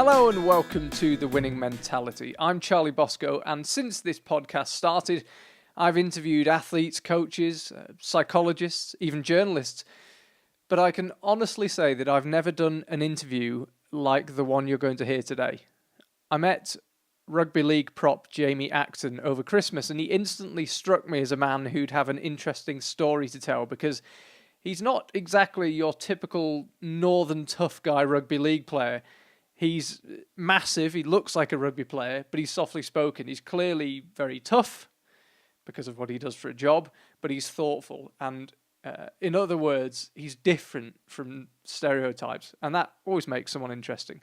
Hello and welcome to The Winning Mentality. I'm Charlie Bosco, and since this podcast started, I've interviewed athletes, coaches, psychologists, even journalists, but I can honestly say that I've never done an interview like the one you're going to hear today. I met rugby league prop Jamie Acton over Christmas, and he instantly struck me as a man who'd have an interesting story to tell, because he's not exactly your typical northern tough guy rugby league player. He's massive, he looks like a rugby player, but he's softly spoken. He's clearly very tough because of what he does for a job, but he's thoughtful. And in other words, he's different from stereotypes, and that always makes someone interesting.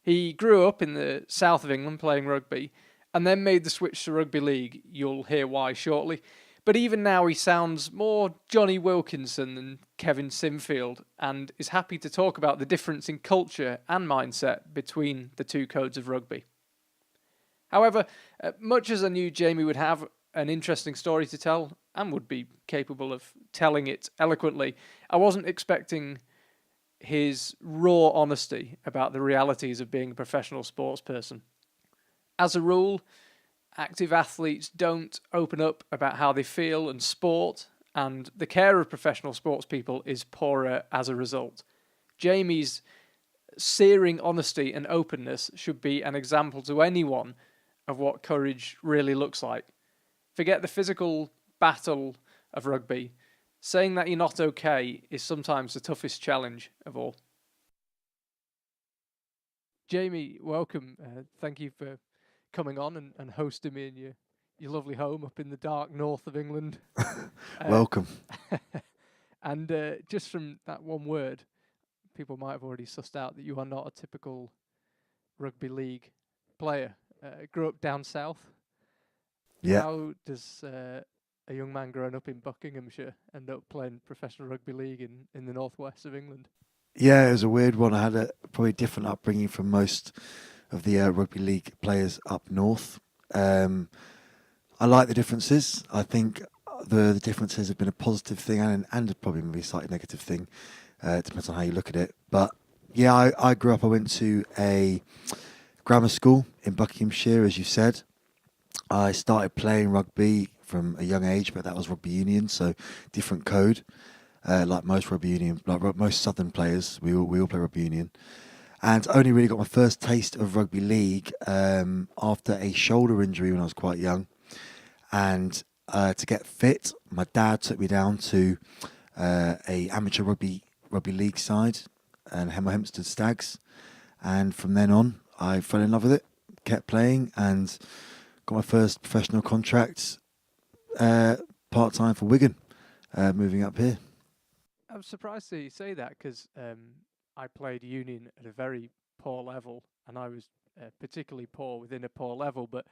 He grew up in the south of England playing rugby, and then made the switch to rugby league. You'll hear why shortly. But even now he sounds more Johnny Wilkinson than Kevin Sinfield, and is happy to talk about the difference in culture and mindset between the two codes of rugby. However, much as I knew Jamie would have an interesting story to tell, and would be capable of telling it eloquently, I wasn't expecting his raw honesty about the realities of being a professional sports person. As a rule, active athletes don't open up about how they feel and sport, and the care of professional sports people is poorer as a result. Jamie's searing honesty and openness should be an example to anyone of what courage really looks like. Forget the physical battle of rugby. Saying that you're not okay is sometimes the toughest challenge of all. Jamie, welcome. Thank you for coming on and hosting me in your lovely home up in the dark north of England. Welcome. And just from that one word, people might have already sussed out that you are not a typical rugby league player. Grew up down south. Yeah. How does a young man growing up in Buckinghamshire end up playing professional rugby league in the northwest of England? Yeah, it was a weird one. I had a probably different upbringing from most of the rugby league players up north. I like the differences. I think the differences have been a positive thing and probably maybe a slightly negative thing. It depends on how you look at it. But yeah, I grew up, I went to a grammar school in Buckinghamshire, as you said. I started playing rugby from a young age, but that was rugby union, so different code. Like most rugby union, like most southern players, we all play rugby union. And only really got my first taste of rugby league after a shoulder injury when I was quite young. And to get fit, my dad took me down to a amateur rugby league side and Hempstead Stags. And from then on, I fell in love with it, kept playing, and got my first professional contract part-time for Wigan, moving up here. I'm surprised that you say that, because I played union at a very poor level, and I was particularly poor within a poor level, but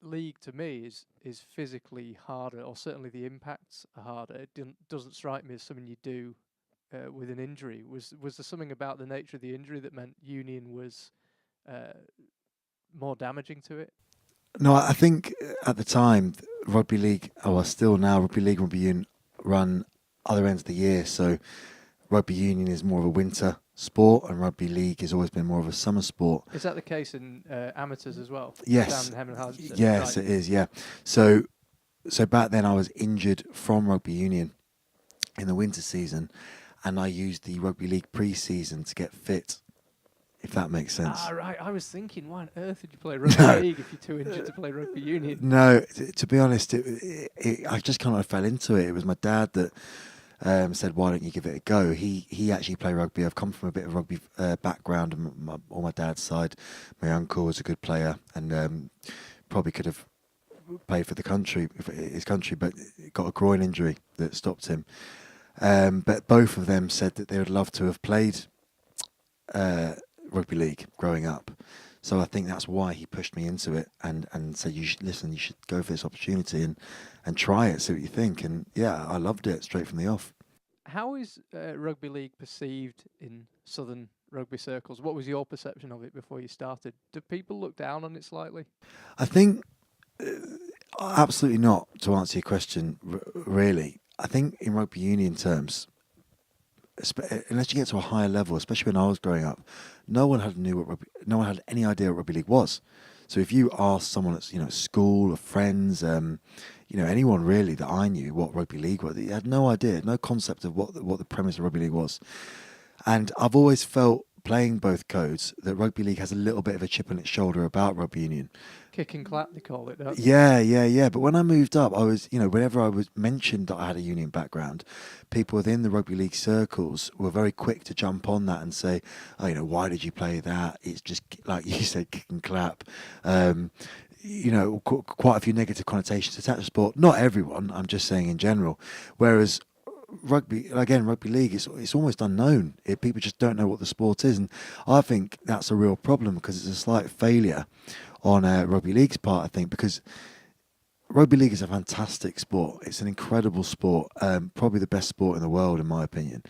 league to me is physically harder, or certainly the impacts are harder. It doesn't strike me as something you do with an injury. Was there something about the nature of the injury that meant union was more damaging to it? No, I think at the time, rugby league, still now, rugby league and rugby union run other ends of the year. So rugby union is more of a winter sport, and rugby league has always been more of a summer sport. Is that the case in amateurs as well? Yes. Down in Hemel Yes, right. It is, yeah. So back then I was injured from rugby union in the winter season, and I used the rugby league pre-season to get fit, if that makes sense. Ah, right. I was thinking, why on earth would you play rugby league if you're too injured to play rugby union? No, to be honest, I just kind of fell into it. It was my dad that said, "Why don't you give it a go?" He actually played rugby. I've come from a bit of rugby background on my dad's side. My uncle was a good player and probably could have played for his country, but got a groin injury that stopped him. But both of them said that they would love to have played rugby league growing up. So I think that's why he pushed me into it and said, you should go for this opportunity and try it, see what you think. And yeah, I loved it straight from the off. How is rugby league perceived in southern rugby circles? What was your perception of it before you started? Do people look down on it slightly? I think absolutely not, to answer your question, really. I think in rugby union terms, unless you get to a higher level, especially when I was growing up, no one had any idea what rugby league was. So if you ask someone at school or friends, anyone really that I knew what rugby league was, they had no idea, no concept of what the premise of rugby league was. And I've always felt, playing both codes, that rugby league has a little bit of a chip on its shoulder about rugby union. Kick and clap, they call it, don't they? Yeah. But when I moved up, I was, whenever I was mentioned that I had a union background, people within the rugby league circles were very quick to jump on that and say, oh, why did you play that? It's just, like you said, kick and clap. Quite a few negative connotations attached to sport. Not everyone, I'm just saying in general. Whereas rugby league, it's almost unknown. People just don't know what the sport is, and I think that's a real problem because it's a slight failure on rugby league's part, I think, because rugby league is a fantastic sport. It's an incredible sport, probably the best sport in the world in my opinion,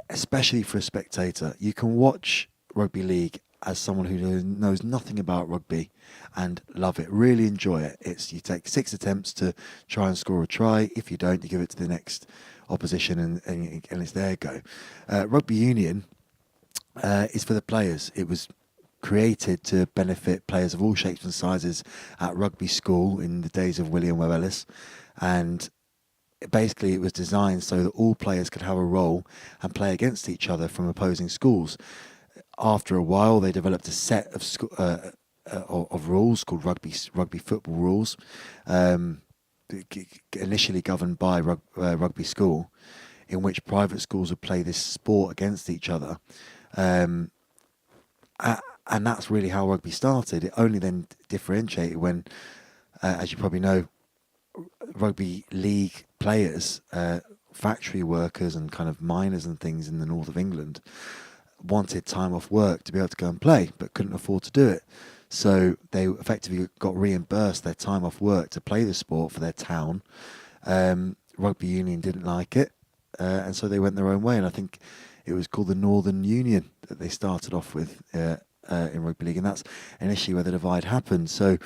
especially for a spectator. You can watch rugby league as someone who knows nothing about rugby and love it, really enjoy it. You take 6 attempts to try and score a try. If you don't, you give it to the next opposition and it's their go. Rugby union is for the players. It was created to benefit players of all shapes and sizes at rugby school in the days of William Webb Ellis, and basically it was designed so that all players could have a role and play against each other from opposing schools. After a while, they developed a set of rules called rugby football rules, initially governed by rugby school, in which private schools would play this sport against each other. And that's really how rugby started. It only then differentiated when, as you probably know, rugby league players, factory workers and kind of miners and things in the north of England, wanted time off work to be able to go and play, but couldn't afford to do it. So they effectively got reimbursed their time off work to play the sport for their town. Rugby union didn't like it, and so they went their own way. And I think it was called the Northern Union that they started off with in rugby league, and that's initially where the divide happened. So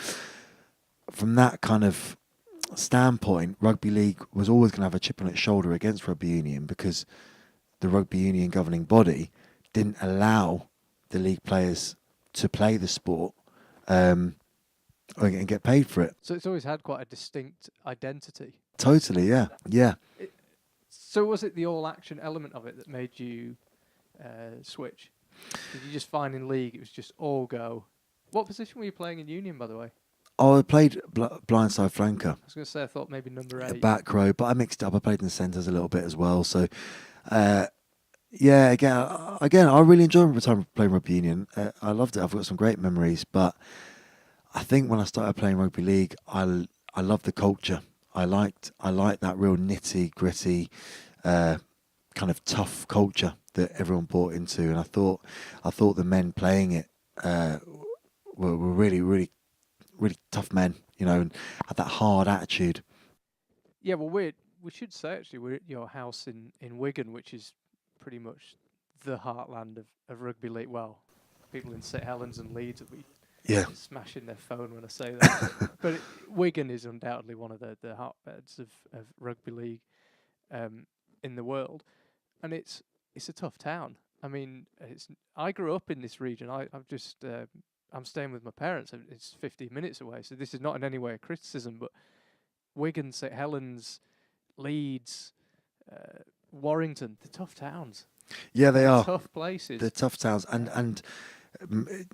from that kind of standpoint, rugby league was always going to have a chip on its shoulder against rugby union because the rugby union governing body didn't allow the league players to play the sport and get paid for it. So it's always had quite a distinct identity. Totally, yeah. So was it the all-action element of it that made you switch? Did you just find in league it was just all go? What position were you playing in union, by the way? Oh, I played blindside flanker. I was going to say I thought maybe number 8. Back row, but I mixed it up. I played in the centres a little bit as well. So, yeah, again, I really enjoyed my time playing rugby union. I loved it. I've got some great memories. But I think when I started playing rugby league, I loved the culture. I liked that real nitty gritty, kind of tough culture that everyone bought into, and I thought the men playing it were really, really, really tough men, and had that hard attitude. Yeah, well, we should say actually we're at your house in Wigan, which is pretty much the heartland of rugby league. Well, people in St Helens and Leeds will be smashing their phone when I say that. But Wigan is undoubtedly one of the hotbeds of rugby league in the world, and it's a tough town. I mean, I grew up in this region. I'm staying with my parents. It's 15 minutes away, so this is not in any way a criticism, but Wigan, St Helens, Leeds, Warrington, they're tough towns. Yeah, they are. Tough places. They're tough towns. And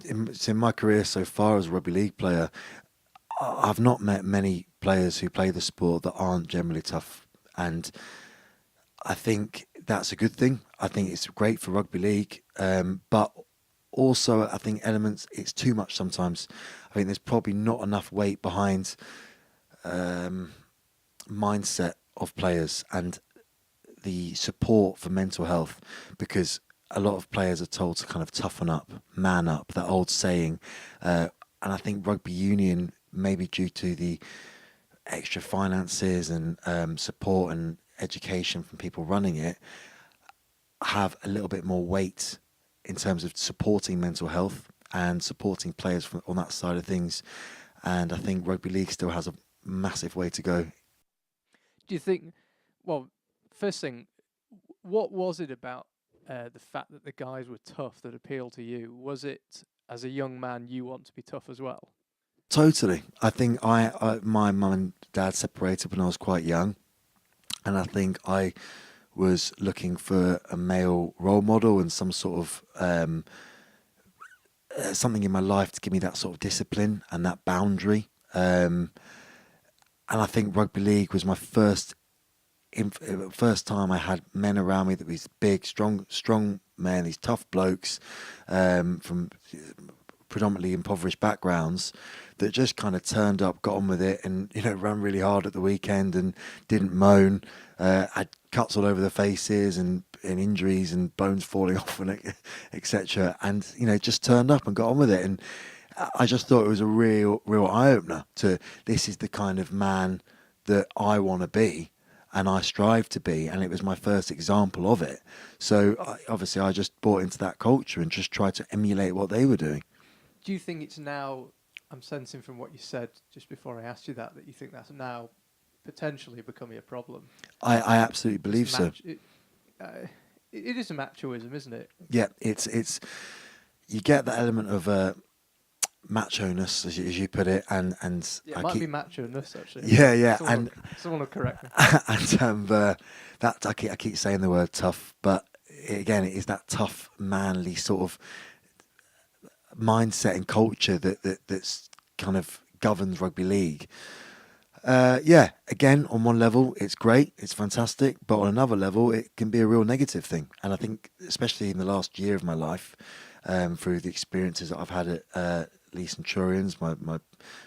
in my career so far as a rugby league player, I've not met many players who play the sport that aren't generally tough. And I think that's a good thing. I think it's great for rugby league. But also, I think it's too much sometimes. I think there's probably not enough weight behind mindset of players and the support for mental health, because a lot of players are told to kind of toughen up, man up, that old saying. And I think rugby union, maybe due to the extra finances and support and education from people running it, have a little bit more weight in terms of supporting mental health and supporting players on that side of things. And I think rugby league still has a massive way to go. Do you think, well, first thing, What was it about the fact that the guys were tough that appealed to you? Was it, as a young man, you want to be tough as well? Totally. I think my mum and dad separated when I was quite young, and I think I was looking for a male role model and some sort of something in my life to give me that sort of discipline and that boundary. And I think rugby league was my first time I had men around me that was big, strong men, these tough blokes from predominantly impoverished backgrounds that just kind of turned up, got on with it, and ran really hard at the weekend and didn't moan. Had cuts all over their faces and injuries and bones falling off and etc. And just turned up and got on with it. And I just thought it was a real eye opener to this is the kind of man that I want to be. And I strive to be, and it was my first example of it. So obviously I just bought into that culture and just tried to emulate what they were doing. Do you think it's now, I'm sensing from what you said just before I asked you that you think that's now potentially becoming a problem? I absolutely believe so. It is a machoism, isn't it? Yeah, it's you get that element of macho-ness, as you put it, and yeah, it might be macho-ness actually. Yeah, someone will correct me. And that I keep saying the word tough, but again, it is that tough, manly sort of mindset and culture that's kind of governs rugby league. Again, on one level, it's great, it's fantastic, but on another level, it can be a real negative thing. And I think, especially in the last year of my life, through the experiences that I've had at Lee Centurions, my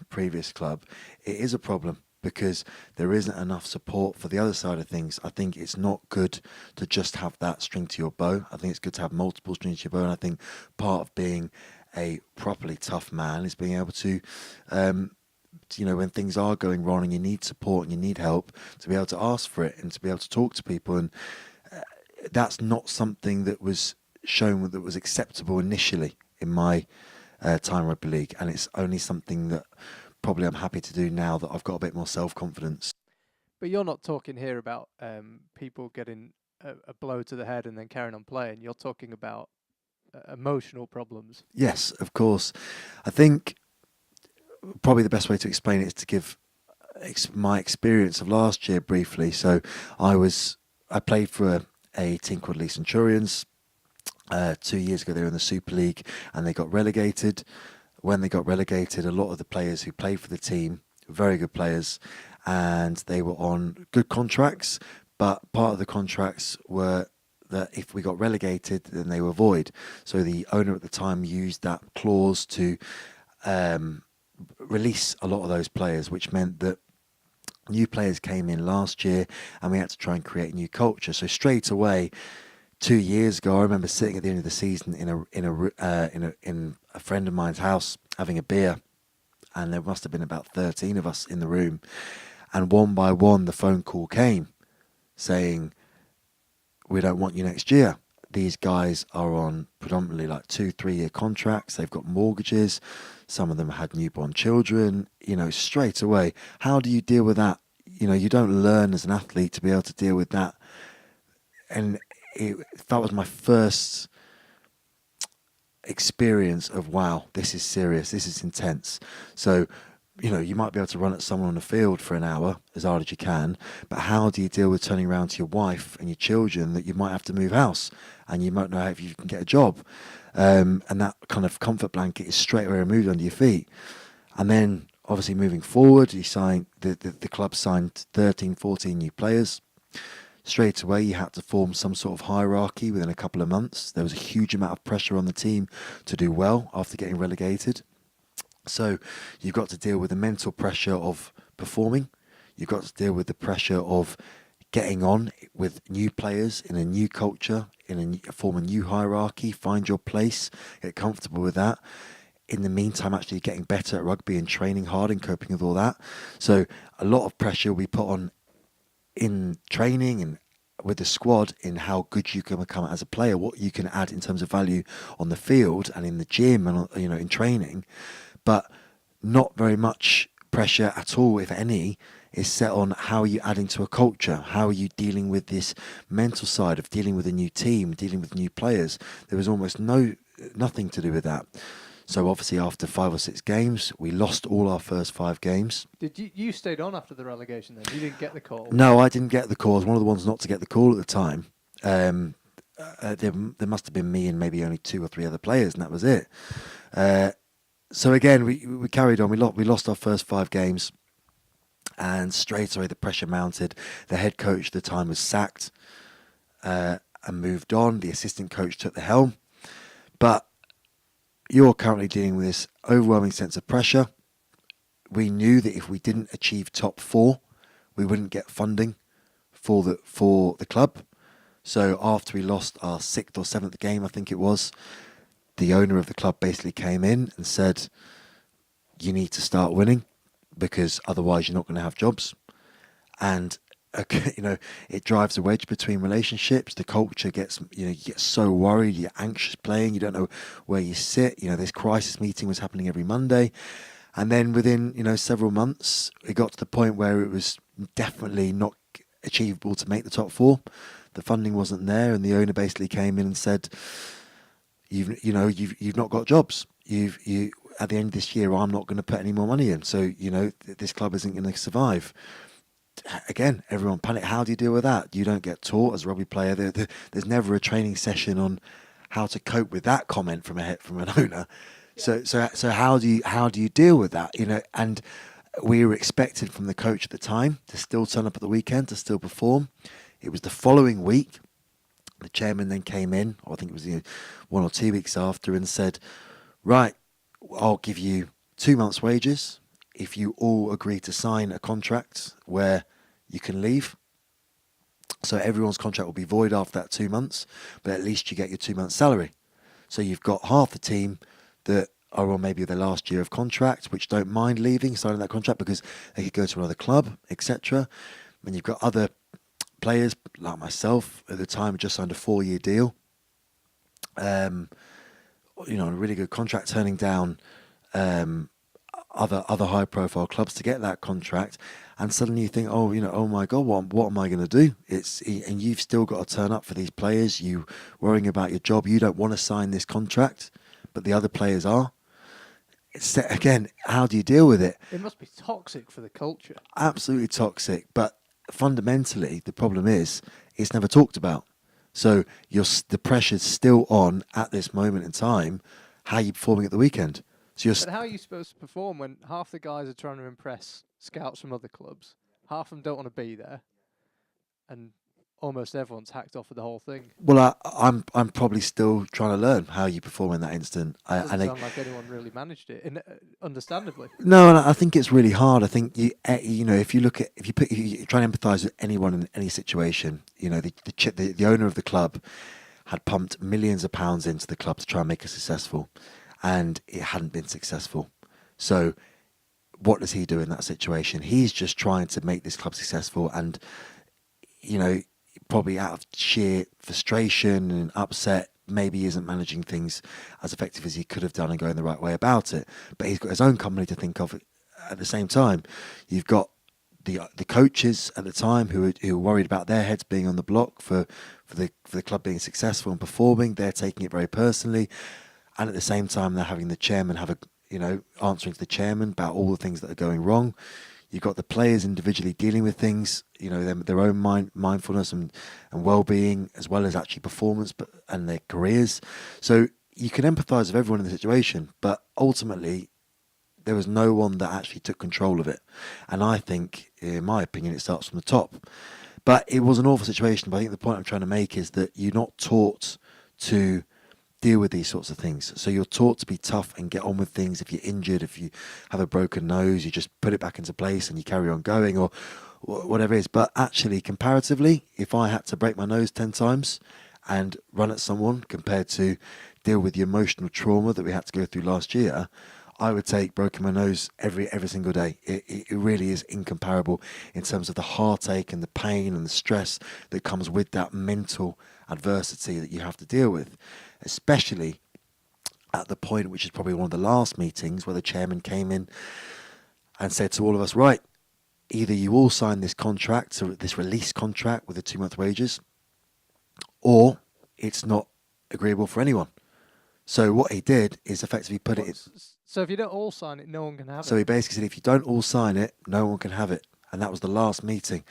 previous club, it is a problem because there isn't enough support for the other side of things. I think it's not good to just have that string to your bow. I think it's good to have multiple strings to your bow. And I think part of being a properly tough man is being able to, when things are going wrong and you need support and you need help, to be able to ask for it and to be able to talk to people. And that's not something that was shown that was acceptable initially in my time rugby league, and it's only something that probably I'm happy to do now that I've got a bit more self-confidence. But you're not talking here about people getting a blow to the head and then carrying on playing. You're talking about emotional problems. Yes, of course. I think probably the best way to explain it is to give my experience of last year briefly. So I played for a team called Lee Centurions. 2 years ago, they were in the Super League and they got relegated. When they got relegated, a lot of the players who played for the team, very good players, and they were on good contracts, but part of the contracts were that if we got relegated, then they were void. So the owner at the time used that clause to release a lot of those players, which meant that new players came in last year and we had to try and create a new culture. So straight away, 2 years ago, I remember sitting at the end of the season in a friend of mine's house having a beer, and there must have been about 13 of us in the room, and one by one the phone call came saying, "We don't want you next year." These guys are on predominantly like 2-3 year contracts. They've got mortgages. Some of them had newborn children. Straight away, how do you deal with that? You don't learn as an athlete to be able to deal with that, and that was my first experience of, wow, this is serious, this is intense. So, you might be able to run at someone on the field for an hour as hard as you can, but how do you deal with turning around to your wife and your children that you might have to move house and you might know if you can get a job? And that kind of comfort blanket is straight away removed under your feet. And then, obviously, moving forward, the club signed 13, 14 new players. Straight away, you had to form some sort of hierarchy within a couple of months. There was a huge amount of pressure on the team to do well after getting relegated. So you've got to deal with the mental pressure of performing. You've got to deal with the pressure of getting on with new players in a new culture, form a new hierarchy, find your place, get comfortable with that. In the meantime, actually getting better at rugby and training hard and coping with all that. So a lot of pressure we put on in training and with the squad in how good you can become as a player, what you can add in terms of value on the field and in the gym and in training, but not very much pressure at all, if any, is set on how are you adding to a culture, how are you dealing with this mental side of dealing with a new team, dealing with new players. There was almost nothing to do with that. So obviously after 5 or 6 games, we lost all our first 5 games. Did you stayed on after the relegation then? You didn't get the call? No, I didn't get the call. I was one of the ones not to get the call at the time. There must have been me and maybe only 2 or 3 other players, and that was it. So again, we carried on. We lost our first 5 games, and straight away the pressure mounted. The head coach at the time was sacked and moved on. The assistant coach took the helm. But you're currently dealing with this overwhelming sense of pressure. We knew that if we didn't achieve top 4, we wouldn't get funding for the club. So after we lost our 6th or 7th game, I think it was, the owner of the club basically came in and said, you need to start winning because otherwise you're not going to have jobs. And it drives a wedge between relationships. The culture gets, you get so worried, you're anxious playing, you don't know where you sit. This crisis meeting was happening every Monday. And then within, several months, it got to the point where it was definitely not achievable to make the top 4. The funding wasn't there, and the owner basically came in and said, you've not got jobs. You at the end of this year, I'm not going to put any more money in. So, this club isn't going to survive. Again, everyone panicked. How do you deal with that? You don't get taught as a rugby player. There's never a training session on how to cope with that comment from an owner. So how do you deal with that? And we were expected from the coach at the time to still turn up at the weekend, to still perform. It was the following week. The chairman then came in, or I think it was 1 or 2 weeks after, and said, right, I'll give you 2 months' wages if you all agree to sign a contract where you can leave. So everyone's contract will be void after that 2 months, but at least you get your 2 months' salary. So you've got half the team that are on maybe their last year of contract, which don't mind leaving, signing that contract because they could go to another club, etc. And you've got other players like myself at the time just signed a 4-year deal. A really good contract, turning down other high profile clubs to get that contract, and suddenly you think, oh my God, what am I going to do? And you've still got to turn up for these players. You worrying about your job. You don't want to sign this contract, but the other players are. Again, how do you deal with it? It must be toxic for the culture. Absolutely toxic, but fundamentally the problem is it's never talked about. So the pressure's still on at this moment in time. How are you performing at the weekend? But how are you supposed to perform when half the guys are trying to impress scouts from other clubs, half of them don't want to be there, and almost everyone's hacked off with the whole thing? Well, I'm probably still trying to learn how you perform in that instant. Doesn't sound like anyone really managed it, understandably. No, and I think it's really hard. I think if you try and empathise with anyone in any situation, the owner of the club had pumped millions of pounds into the club to try and make it successful, and it hadn't been successful. So what does he do in that situation? He's just trying to make this club successful, and probably out of sheer frustration and upset, maybe isn't managing things as effective as he could have done and going the right way about it. But he's got his own company to think of at the same time. You've got the coaches at the time who were worried about their heads being on the block for the club being successful and performing. They're taking it very personally, and at the same time they're having the chairman answering to the chairman about all the things that are going wrong. You've got the players individually dealing with things, their own mindfulness and well-being, as well as actually performance and their careers. So you can empathise with everyone in the situation, but ultimately there was no one that actually took control of it. And I think, in my opinion, it starts from the top. But it was an awful situation. But I think the point I'm trying to make is that you're not taught to deal with these sorts of things. So you're taught to be tough and get on with things. If you're injured, if you have a broken nose, you just put it back into place and you carry on going, or whatever it is. But actually, comparatively, if I had to break my nose 10 times and run at someone compared to deal with the emotional trauma that we had to go through last year, I would take broken my nose every single day. It really is incomparable in terms of the heartache and the pain and the stress that comes with that mental adversity that you have to deal with, especially at the point, which is probably one of the last meetings, where the chairman came in and said to all of us, right, either you all sign this contract, so this release contract with the 2-month wages, or it's not agreeable for anyone. So what he did is effectively put it in. So if you don't all sign it, no one can have it. So he basically said, if you don't all sign it, no one can have it. And that was the last meeting,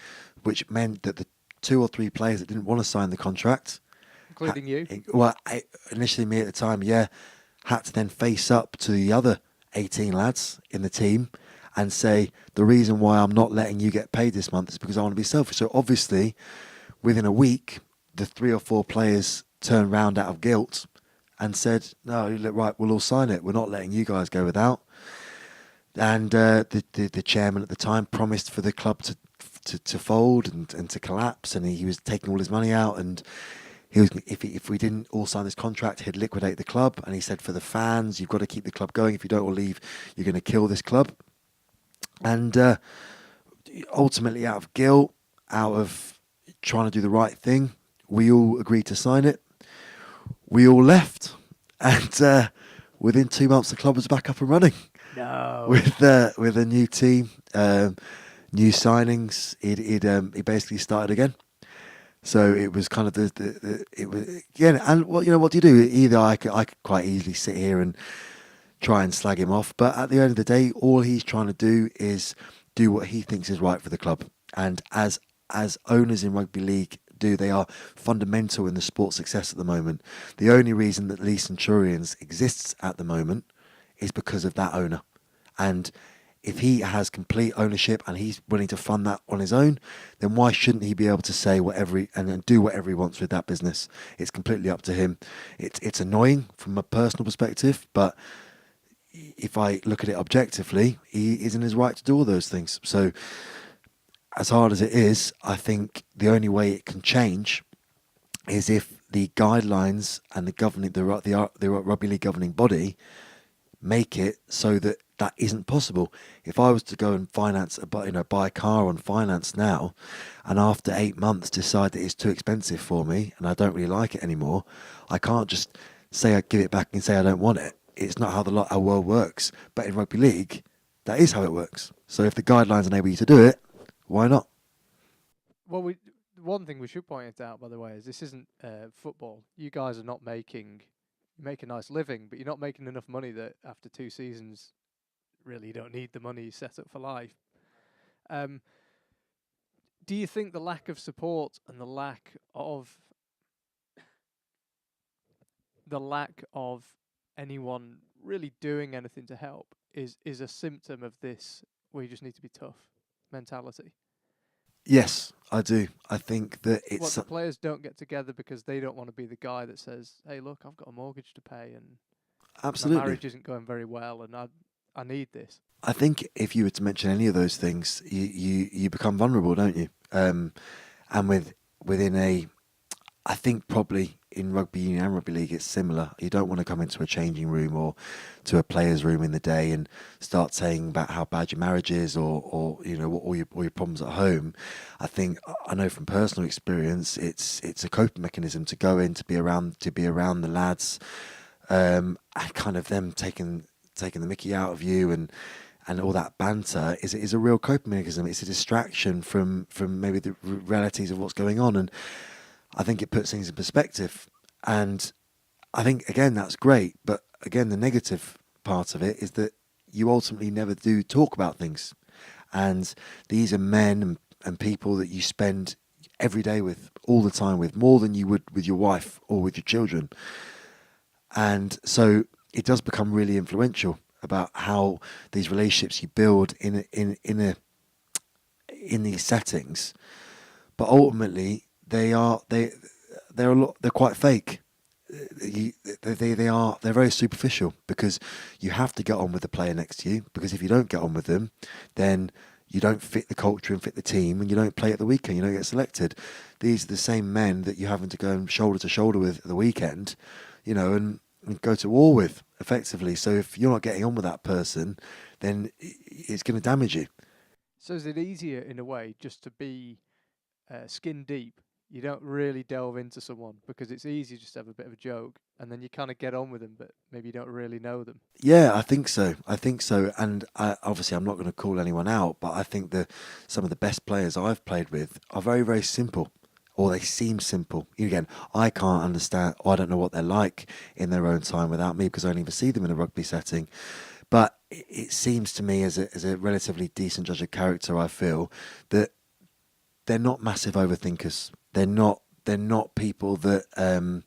which meant that the 2 or 3 players that didn't want to sign the contract, including you. Well, initially me at the time, had to then face up to the other 18 lads in the team and say, the reason why I'm not letting you get paid this month is because I want to be selfish. So obviously, within a week, the 3 or 4 players turned round out of guilt and said, no, look, right, we'll all sign it. We're not letting you guys go without. And the chairman at the time promised for the club to fold and to collapse, and he was taking all his money out, and he was, if we didn't all sign this contract, he'd liquidate the club. And he said, for the fans, you've got to keep the club going. If you don't all leave, you're going to kill this club. And ultimately, out of guilt, out of trying to do the right thing, we all agreed to sign it. We all left, and within 2 months, the club was back up and running. No. With a new team, new signings, he basically started again. So it was kind of it was again. And what do you do? Either I could quite easily sit here and try and slag him off, but at the end of the day, all he's trying to do is do what he thinks is right for the club. And as owners in rugby league do, they are fundamental in the sport's success at the moment. The only reason that Lee Centurions exists at the moment is because of that owner. And if he has complete ownership and he's willing to fund that on his own, then why shouldn't he be able to say whatever and do whatever he wants with that business? It's completely up to him. It's annoying from a personal perspective, but if I look at it objectively, he is in his right to do all those things. So as hard as it is, I think the only way it can change is if the guidelines and the rugby league governing body make it so that isn't possible. If I was to go and buy a car on finance now, and after 8 months decide that it's too expensive for me and I don't really like it anymore, I can't just say I give it back and say I don't want it. It's not how our world works. But in rugby league, that is how it works. So if the guidelines enable you to do it, why not? Well, one thing we should point out, by the way, is this isn't football. You guys are not you make a nice living, but you're not making enough money that after 2 seasons, really you don't need the money you set up for life. Do you think the lack of support and the lack of anyone really doing anything to help is a symptom of this, we just need to be tough mentality? Yes, I do. I think that it's... the players don't get together because they don't want to be the guy that says, hey, look, I've got a mortgage to pay and Absolutely. my marriage isn't going very well and I need this. I think if you were to mention any of those things, you become vulnerable, don't you? And I think probably in rugby union and rugby league, it's similar. You don't want to come into a changing room or to a player's room in the day and start saying about how bad your marriage is or all your problems at home. I know from personal experience, it's a coping mechanism to go in, to be around the lads, and kind of them taking the mickey out of you and all that banter is a real coping mechanism. It's a distraction from maybe the realities of what's going on, and I think it puts things in perspective. And I think, again, that's great. But again, the negative part of it is that you ultimately never do talk about things. And these are men and people that you spend every day with, all the time with, more than you would with your wife or with your children. And so it does become really influential about how these relationships you build in these settings. But ultimately, they're quite fake. They're very superficial, because you have to get on with the player next to you, because if you don't get on with them, then you don't fit the culture and fit the team, and you don't play at the weekend, you don't get selected. These are the same men that you're having to go shoulder to shoulder with at the weekend, and go to war with, effectively. So if you're not getting on with that person, then it's going to damage you. So is it easier, in a way, just to be skin deep You don't really delve into someone because it's easy just to have a bit of a joke, and then you kind of get on with them, but maybe you don't really know them. Yeah, I think so. And obviously, I'm not going to call anyone out, but I think some of the best players I've played with are very, very simple, or they seem simple. Again, I can't understand, or I don't know what they're like in their own time without me because I only ever see them in a rugby setting. But it seems to me, as a relatively decent judge of character, I feel that they're not massive overthinkers. They're not people that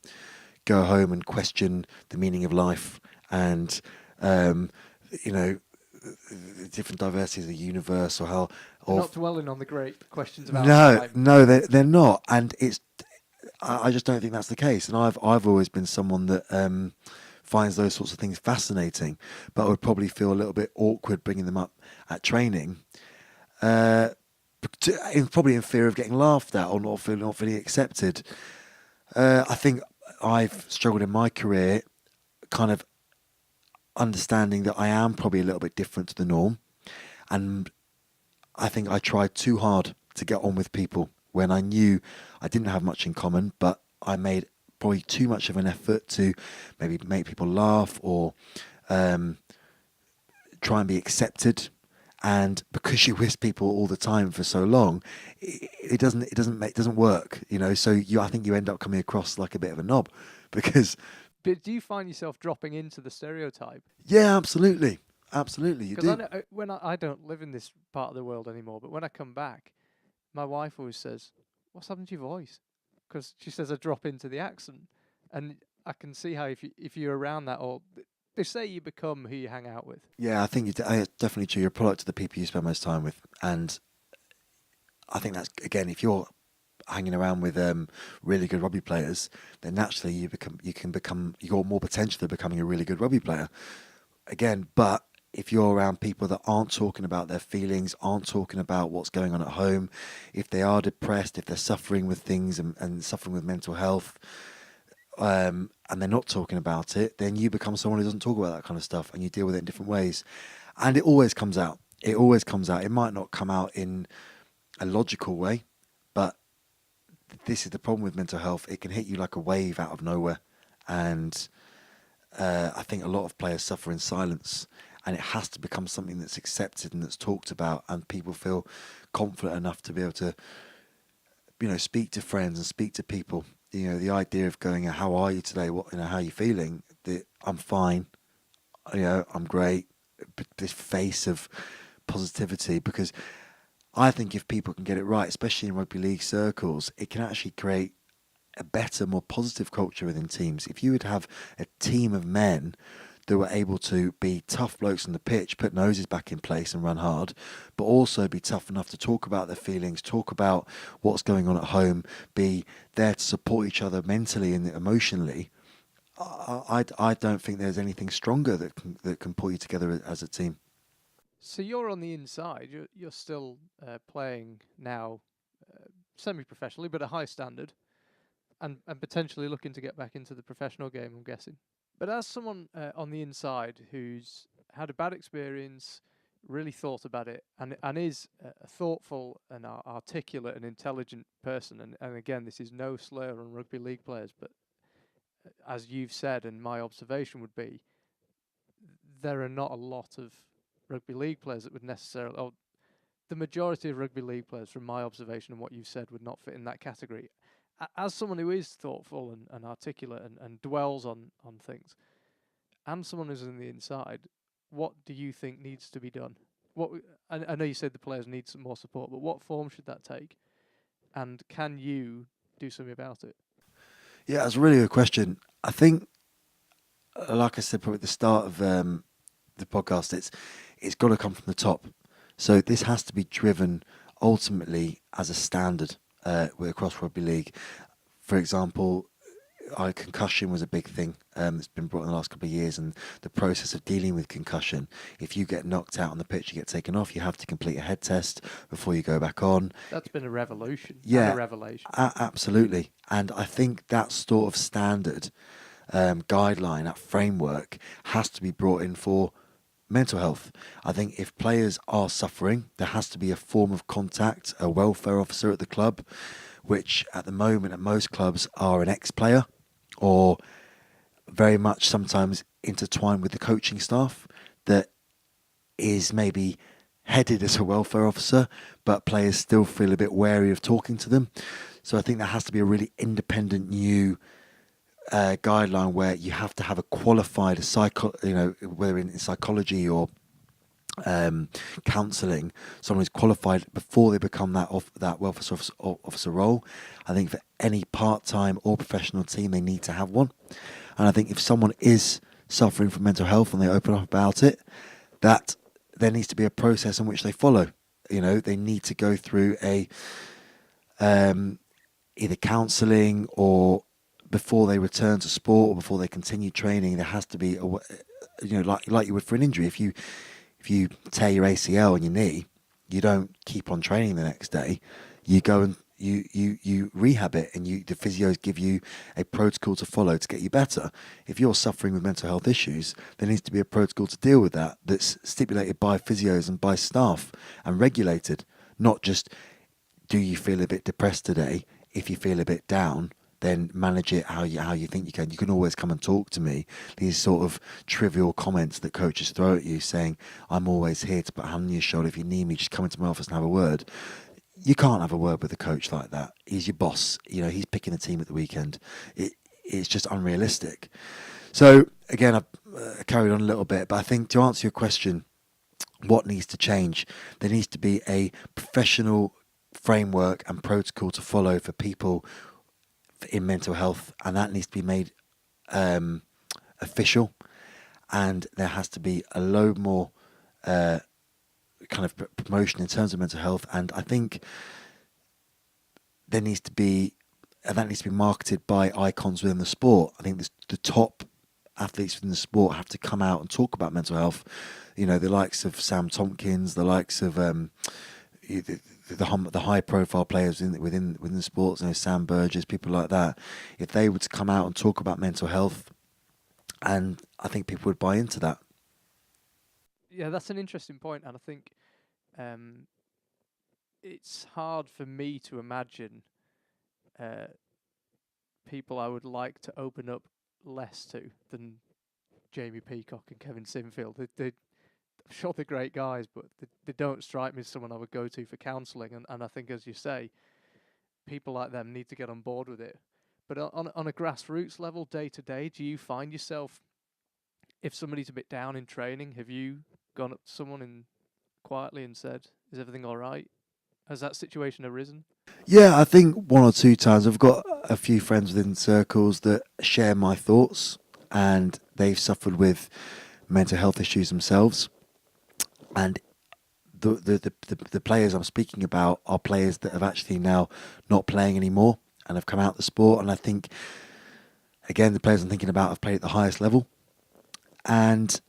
go home and question the meaning of life and you know, the different diversities of the universe, or how. They're Or not dwelling on the great questions about no, time. no, they're not, and I just don't think that's the case. And I've always been someone that finds those sorts of things fascinating, but I would probably feel a little bit awkward bringing them up at training. Probably in fear of getting laughed at or not feeling accepted. I think I've struggled in my career, kind of understanding that I am probably a little bit different to the norm, and I think I tried too hard to get on with people when I knew I didn't have much in common, but I made probably too much of an effort to maybe make people laugh or try and be accepted. And because you're with people all the time for so long, it doesn't work, you know. So I think you end up coming across like a bit of a knob, because. But do you find yourself dropping into the stereotype? Yeah, absolutely, you Because do. I know when I don't live in this part of the world anymore, but when I come back, my wife always says, "What's happened to your voice?" Because she says I drop into the accent, and I can see how if you're around that, or they say you become who you hang out with. Yeah, I think it's definitely true. You're a product of the people you spend most time with, and I think that's, again, if you're hanging around with really good rugby players, then naturally you're more potential of becoming a really good rugby player. Again, but if you're around people that aren't talking about their feelings, aren't talking about what's going on at home, if they are depressed, if they're suffering with things and suffering with mental health, and they're not talking about it, then you become someone who doesn't talk about that kind of stuff, and you deal with it in different ways. And it always comes out. It always comes out. It might not come out in a logical way, but this is the problem with mental health. It can hit you like a wave out of nowhere. And I think a lot of players suffer in silence, and it has to become something that's accepted and that's talked about, and people feel confident enough to be able to, speak to friends and speak to people. The idea of going, "How are you today? How are you feeling?" I'm fine. I'm great. This face of positivity, because I think if people can get it right, especially in rugby league circles, it can actually create a better, more positive culture within teams. If you would have a team of men that were able to be tough blokes on the pitch, put noses back in place and run hard, but also be tough enough to talk about their feelings, talk about what's going on at home, be there to support each other mentally and emotionally, I don't think there's anything stronger that can pull you together as a team. So you're on the inside. You're still playing now, semi-professionally, but a high standard, and potentially looking to get back into the professional game, I'm guessing. But as someone on the inside who's had a bad experience, really thought about it, and is a thoughtful and articulate and intelligent person, and again, this is no slur on rugby league players, but as you've said, and my observation would be, there are not a lot of rugby league players that would necessarily, or the majority of rugby league players, from my observation and what you've said, would not fit in that category. As someone who is thoughtful and articulate and dwells on things, and someone who's on the inside, what do you think needs to be done? I know you said the players need some more support, but what form should that take? And can you do something about it? Yeah, that's a really good question. I think, like I said, probably at the start of the podcast, it's got to come from the top. So this has to be driven ultimately as a standard across rugby league. For example, concussion was a big thing that's been brought in the last couple of years, and the process of dealing with concussion. If you get knocked out on the pitch, you get taken off, you have to complete a head test before you go back on. That's been a revolution. Yeah, and a revelation. Absolutely. And I think that sort of standard guideline, that framework, has to be brought in for mental health. I think if players are suffering, there has to be a form of contact, a welfare officer at the club, which at the moment at most clubs are an ex-player or very much sometimes intertwined with the coaching staff that is maybe headed as a welfare officer, but players still feel a bit wary of talking to them. So I think there has to be a really independent new guideline where you have to have a qualified whether in psychology or counselling, someone who's qualified before they become that welfare officer role. I think for any part-time or professional team, they need to have one. And I think if someone is suffering from mental health and they open up about it, that there needs to be a process in which they follow. They need to go through a either counselling or before they return to sport or before they continue training. There has to be like you would for an injury. If you tear your ACL in your knee, you don't keep on training the next day. You go and you rehab it, and the physios give you a protocol to follow to get you better. If you're suffering with mental health issues, there needs to be a protocol to deal with that that's stipulated by physios and by staff and regulated. Not just, do you feel a bit depressed today? If you feel a bit down, then manage it how you think you can. You can always come and talk to me. These sort of trivial comments that coaches throw at you saying, I'm always here to put a hand on your shoulder. If you need me, just come into my office and have a word. You can't have a word with a coach like that. He's your boss. He's picking the team at the weekend. It's just unrealistic. So again, I've carried on a little bit, but I think to answer your question, what needs to change? There needs to be a professional framework and protocol to follow for people in mental health, and that needs to be made official, and there has to be a load more kind of promotion in terms of mental health. And I think that needs to be marketed by icons within the sport. I think the top athletes within the sport have to come out and talk about mental health. The likes of Sam Tompkins, the likes of the high profile players within the sports, Sam Burgess, people like that. If they were to come out and talk about mental health, and I think people would buy into that. Yeah, that's an interesting point, and I think it's hard for me to imagine people I would like to open up less to than Jamie Peacock and Kevin Sinfield. I'm sure they're great guys, but they don't strike me as someone I would go to for counselling. And I think, as you say, people like them need to get on board with it. But on a grassroots level, day to day, do you find yourself, if somebody's a bit down in training, have you gone up to someone and quietly and said, "Is everything all right?" Has that situation arisen? Yeah, I think one or two times. I've got a few friends within circles that share my thoughts, and they've suffered with mental health issues themselves. And the players I'm speaking about are players that have actually now not playing anymore and have come out of the sport. And I think, again, the players I'm thinking about have played at the highest level. And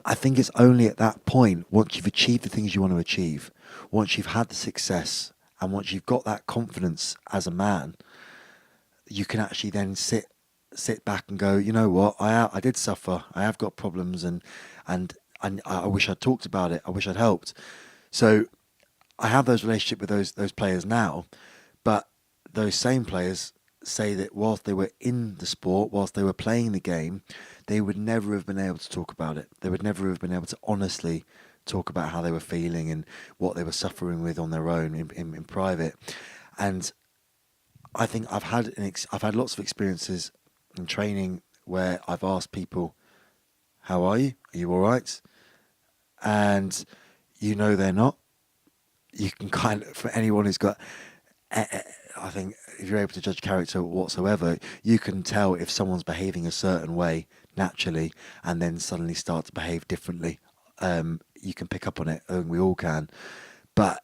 I think it's only at that point, once you've achieved the things you want to achieve, once you've had the success, and once you've got that confidence as a man, you can actually then sit back and go, you know what, I did suffer, I have got problems, and I wish I'd talked about it, I wish I'd helped. So I have those relationships with those players now, but those same players say that whilst they were in the sport, whilst they were playing the game, they would never have been able to talk about it. They would never have been able to honestly talk about how they were feeling and what they were suffering with on their own in private. And I think I've had lots of experiences in training where I've asked people, "How are you? Are you all right?" And they're not. You can kind of, for anyone who's got, I think if you're able to judge character whatsoever, you can tell if someone's behaving a certain way naturally and then suddenly start to behave differently. You can pick up on it. I think we all can. But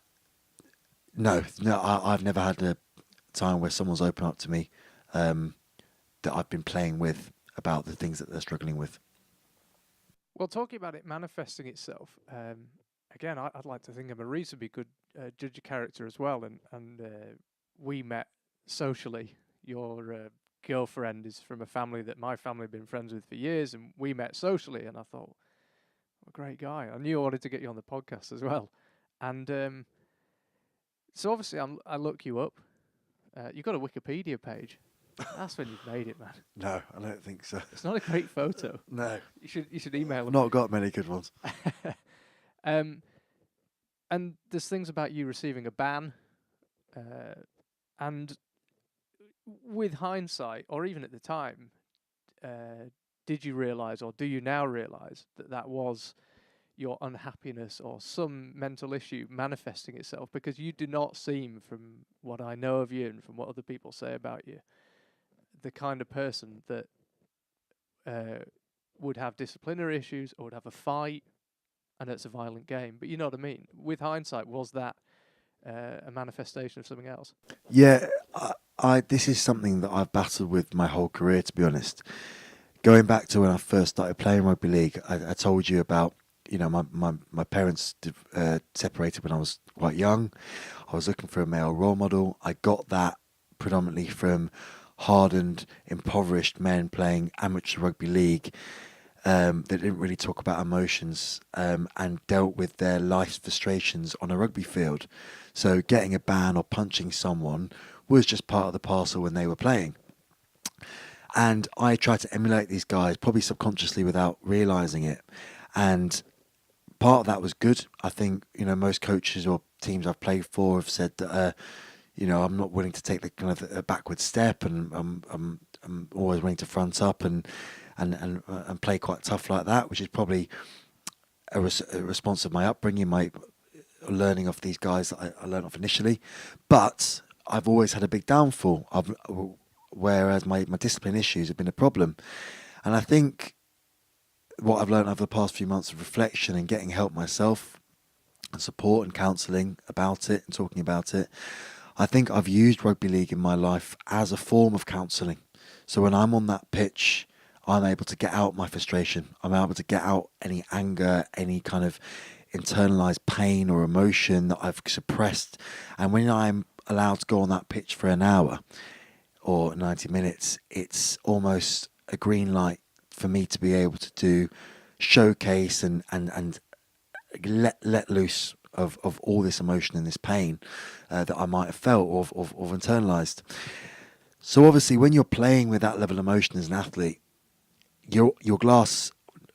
no, I've never had a time where someone's opened up to me that I've been playing with about the things that they're struggling with. Well, talking about it manifesting itself, again, I'd like to think I'm a reasonably good judge of character as well, and we met socially. Your girlfriend is from a family that my family have been friends with for years, and we met socially, and I thought, what a great guy. I knew I wanted to get you on the podcast as well. And so obviously I look you up. You've got a Wikipedia page. That's when you've made it, man. No, I don't think so. It's not a great photo. No. You should email I've them. not got many good ones. And there's things about you receiving a ban, and with hindsight, or even at the time, did you realise, or do you now realise, that that was your unhappiness or some mental issue manifesting itself? Because you do not seem, from what I know of you and from what other people say about you, the kind of person that would have disciplinary issues or would have a fight, and it's a violent game. But you know what I mean? With hindsight, was that a manifestation of something else? Yeah, I this is something that I've battled with my whole career, to be honest. Going back to when I first started playing rugby league, I told you about, my parents separated when I was quite young. I was looking for a male role model. I got that predominantly from hardened, impoverished men playing amateur rugby league that didn't really talk about emotions and dealt with their life's frustrations on a rugby field. So getting a ban or punching someone was just part of the parcel when they were playing. And I tried to emulate these guys, probably subconsciously without realising it. And part of that was good. I think, most coaches or teams I've played for have said that, I'm not willing to take the kind of a backward step, and I'm always willing to front up and play quite tough like that, which is probably a response of my upbringing, my learning off these guys that I learned off initially. But I've always had a big downfall, whereas my discipline issues have been a problem. And I think what I've learned over the past few months of reflection and getting help myself and support and counselling about it and talking about it, I think I've used rugby league in my life as a form of counselling. So when I'm on that pitch, I'm able to get out my frustration. I'm able to get out any anger, any kind of internalized pain or emotion that I've suppressed. And when I'm allowed to go on that pitch for an hour or 90 minutes, it's almost a green light for me to be able to showcase and let loose of all this emotion and this pain that I might have felt or internalized. So obviously when you're playing with that level of emotion as an athlete, your glass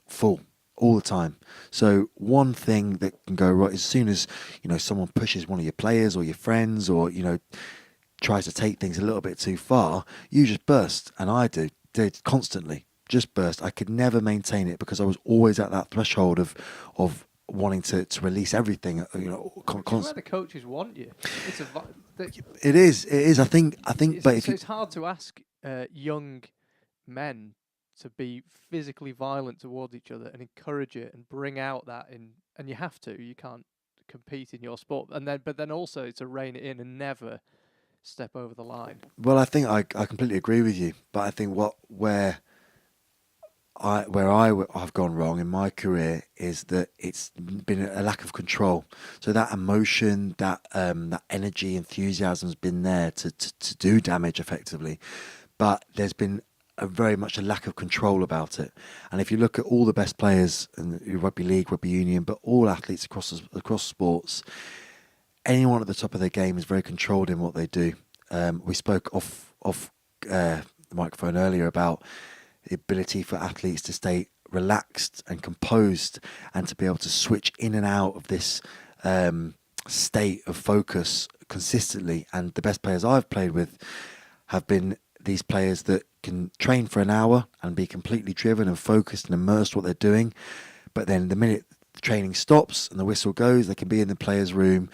full all the time. So one thing that can go right, as soon as someone pushes one of your players or your friends, or tries to take things a little bit too far, you just burst. And I did constantly, just burst. I could never maintain it because I was always at that threshold of wanting to release everything. Where the coaches want you. It is. I think. But it's hard to ask young men to be physically violent towards each other and encourage it and bring out that and you have to. You can't compete in your sport, but then also to rein it in and never step over the line. Well, I think I completely agree with you, but I think where I've gone wrong in my career is that it's been a lack of control. So that emotion, that energy, enthusiasm has been there to do damage effectively, but there's been very much a lack of control about it. And if you look at all the best players in rugby league, rugby union, but all athletes across sports, anyone at the top of their game is very controlled in what they do. We spoke off the microphone earlier about the ability for athletes to stay relaxed and composed and to be able to switch in and out of this state of focus consistently. And the best players I've played with have been these players that can train for an hour and be completely driven and focused and immersed in what they're doing. But then the minute the training stops and the whistle goes, they can be in the players' room,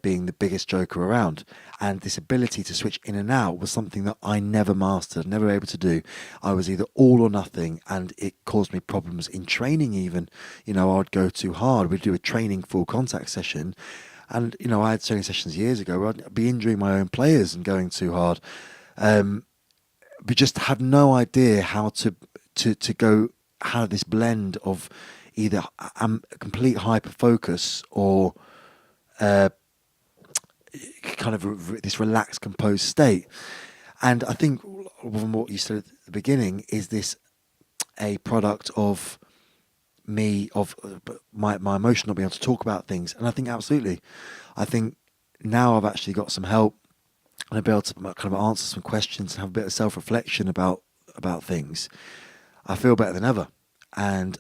being the biggest joker around. And this ability to switch in and out was something that I never mastered, never able to do. I was either all or nothing, and it caused me problems in training even. I would go too hard. We'd do a training full contact session, and, I had training sessions years ago where I'd be injuring my own players and going too hard. We just had no idea how to go, how this blend of either complete hyper focus or kind of this relaxed, composed state. And I think from what you said at the beginning, is this a product of me, of my emotion not being able to talk about things? And I think absolutely. I think now I've actually got some help and be able to kind of answer some questions and have a bit of self-reflection about things, I feel better than ever. And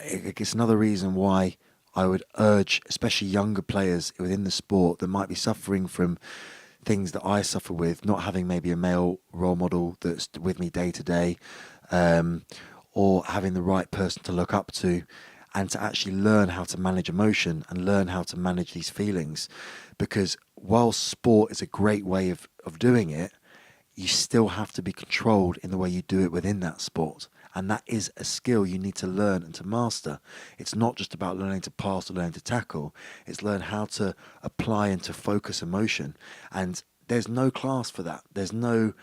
it's another reason why I would urge, especially younger players within the sport that might be suffering from things that I suffer with, not having maybe a male role model that's with me day to day, or having the right person to look up to, and to actually learn how to manage emotion and learn how to manage these feelings. Because while sport is a great way of doing it, you still have to be controlled in the way you do it within that sport. And that is a skill you need to learn and to master. It's not just about learning to pass or learning to tackle. It's learn how to apply and to focus emotion. And there's no class for that. There's no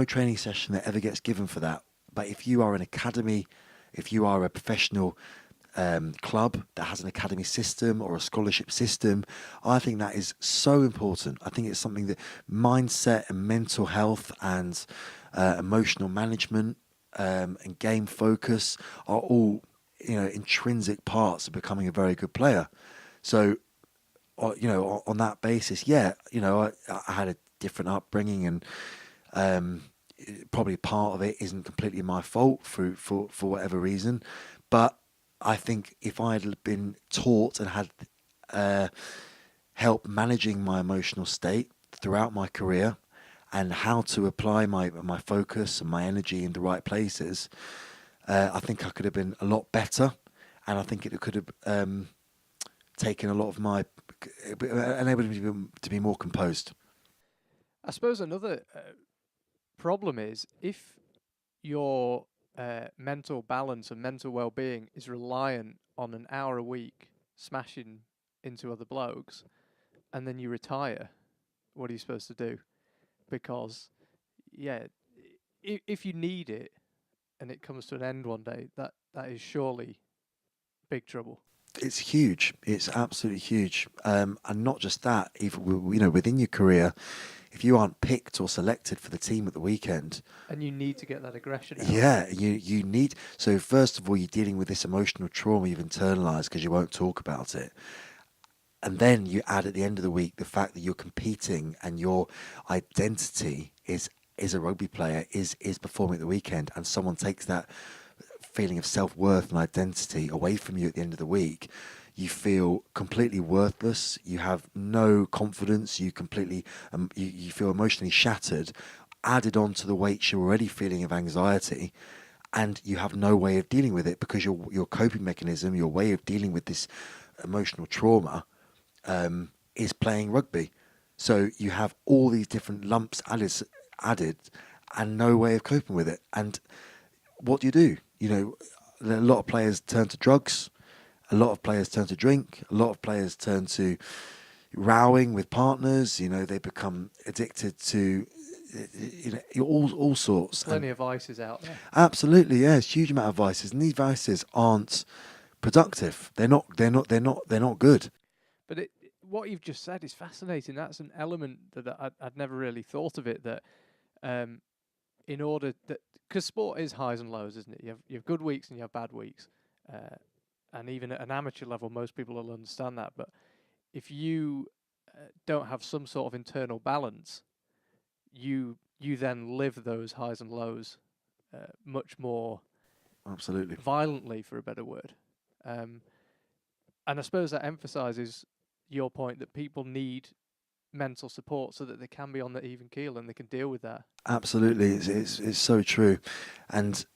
training session that ever gets given for that. But if you are an academy, if you are a professional club that has an academy system or a scholarship system, I think that is so important. I think it's something that mindset and mental health and emotional management and game focus are all, intrinsic parts of becoming a very good player. So, on that basis, I had a different upbringing, and probably part of it isn't completely my fault for whatever reason, but I think if I had been taught and had help managing my emotional state throughout my career and how to apply my focus and my energy in the right places, I think I could have been a lot better, and I think it could have taken a lot of my enabled me to be more composed. I suppose another problem is if your mental balance and mental well-being is reliant on an hour a week smashing into other blokes, and then you retire, what are you supposed to do? Because, yeah, if you need it and it comes to an end one day, that is surely big trouble. It's huge. It's absolutely huge. And not just that, even within your career, if you aren't picked or selected for the team at the weekend, And you need to get that aggression out. yeah, you need. So first of all, you're dealing with this emotional trauma you've internalized because you won't talk about it. And then you add at the end of the week the fact that you're competing and your identity is a rugby player, is performing at the weekend, and someone takes that feeling of self-worth and identity away from you at the end of the week. You feel completely worthless. You have no confidence. You completely you feel emotionally shattered, added on to the weight you're already feeling of anxiety, and you have no way of dealing with it because your coping mechanism, your way of dealing with this emotional trauma, is playing rugby. So you have all these different lumps added, and no way of coping with it. And what do? A lot of players turn to drugs. A lot of players turn to drink. A lot of players turn to rowing with partners. They become addicted to all sorts. Plenty of vices out there. Absolutely, yes, huge amount of vices, and these vices aren't productive. They're not good. But what you've just said is fascinating. That's an element that I'd never really thought of it. That in order that, because sport is highs and lows, isn't it? You have good weeks and you have bad weeks, and even at an amateur level, most people will understand that. But if you don't have some sort of internal balance, you then live those highs and lows much more Absolutely. violently, for a better word. And I suppose that emphasises your point that people need mental support so that they can be on the even keel and they can deal with that. Absolutely, it's so true, and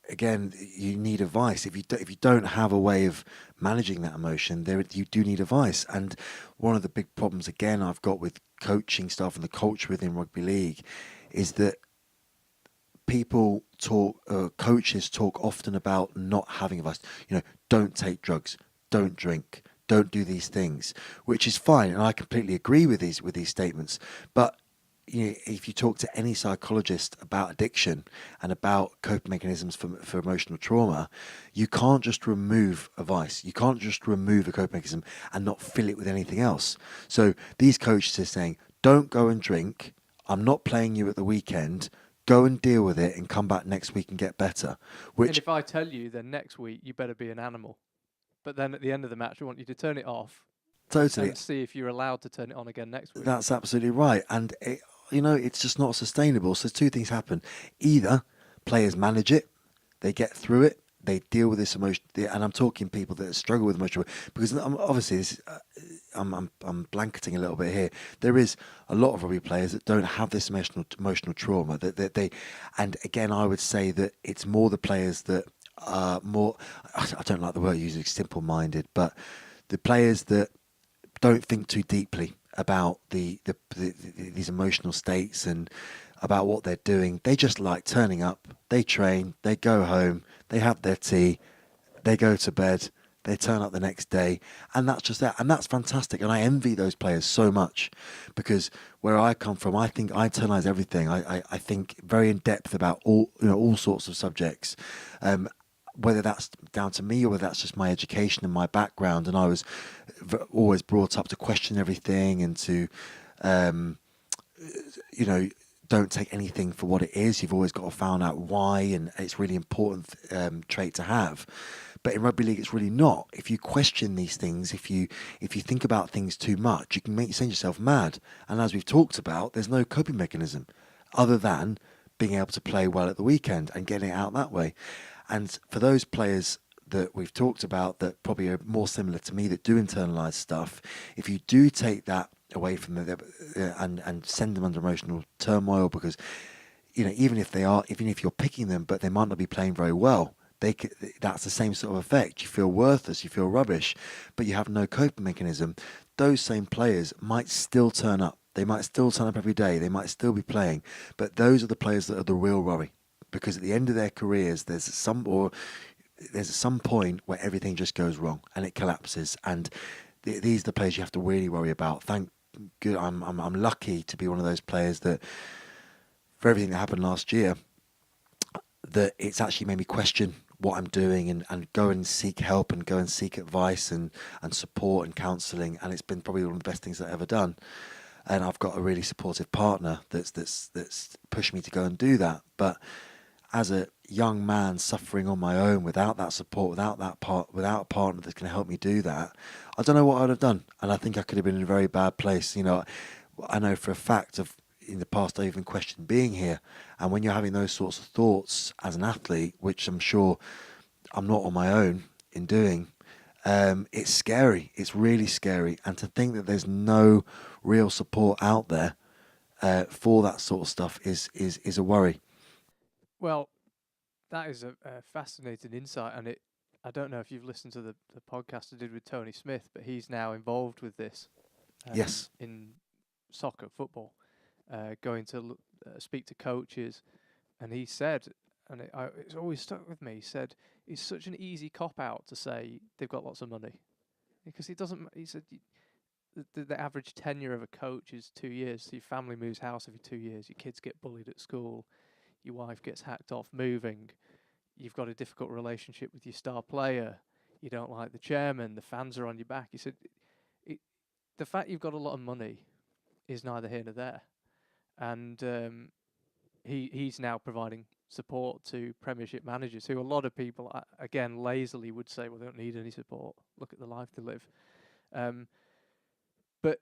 again, you need advice. If you don't have a way of managing that emotion, you do need advice. And one of the big problems again I've got with coaching staff and the culture within rugby league is that coaches talk often about not having advice. Don't take drugs, don't drink, don't do these things, which is fine, and I completely agree with these statements. But if you talk to any psychologist about addiction and about coping mechanisms for emotional trauma, you can't just remove a vice. You can't just remove a coping mechanism and not fill it with anything else. So these coaches are saying, don't go and drink. I'm not playing you at the weekend. Go and deal with it and come back next week and get better. And if I tell you, then next week you better be an animal. But then at the end of the match, I want you to turn it off Totally. and see if you're allowed to turn it on again next week. That's absolutely right. And, it's just not sustainable. So two things happen. Either players manage it, they get through it, they deal with this emotion. And I'm talking people that struggle with emotional, because obviously I'm blanketing a little bit here. There is a lot of rugby players that don't have this emotional trauma. That they, and again, I would say that it's more the players that are more. I don't like the word using simple-minded, but the players that don't think too deeply about these emotional states and about what they're doing. They just like turning up, they train, they go home, they have their tea, they go to bed, they turn up the next day, and that's just that. And that's fantastic. And I envy those players so much, because where I come from, I think I internalize everything. I think very in depth about all sorts of subjects. Whether that's down to me or whether that's just my education and my background. And I was always brought up to question everything and to, don't take anything for what it is. You've always got to find out why, and it's really important trait to have. But in rugby league, it's really not. If you question these things, if you think about things too much, you can send yourself mad. And as we've talked about, there's no coping mechanism other than being able to play well at the weekend and getting it out that way. And for those players that we've talked about that probably are more similar to me that do internalize stuff, if you do take that away from them and send them under emotional turmoil, because even if you're picking them, but they might not be playing very well, that's the same sort of effect. You feel worthless, you feel rubbish, but you have no coping mechanism. Those same players might still turn up. They might still turn up every day. They might still be playing, but those are the players that are the real worry. Because at the end of their careers, there's some point where everything just goes wrong and it collapses. And these are the players you have to really worry about. Thank good, I'm lucky to be one of those players that, for everything that happened last year, that it's actually made me question what I'm doing and go and seek help and go and seek advice and support and counselling. And it's been probably one of the best things I've ever done. And I've got a really supportive partner that's pushed me to go and do that. But as a young man suffering on my own without that support, without a partner that's going to help me do that, I don't know what I'd have done. And I think I could have been in a very bad place. I know for a fact in the past I even questioned being here. And when you're having those sorts of thoughts as an athlete, which I'm sure I'm not on my own in doing, it's scary. It's really scary. And to think that there's no real support out there for that sort of stuff is a worry. Well, that is a fascinating insight, and I don't know if you've listened to the podcast I did with Tony Smith, but he's now involved with this. Yes. In soccer, football, going to speak to coaches, and he said, and it's always stuck with me. He said it's such an easy cop out to say they've got lots of money, because it doesn't. He said the average tenure of a coach is 2 years. So your family moves house every 2 years. Your kids get bullied at school. Your wife gets hacked off moving. You've got a difficult relationship with your star player. You don't like the chairman. The fans are on your back. He said, the fact you've got a lot of money is neither here nor there. And he's now providing support to Premiership managers who a lot of people, again, lazily would say, well, they don't need any support. Look at the life they live. But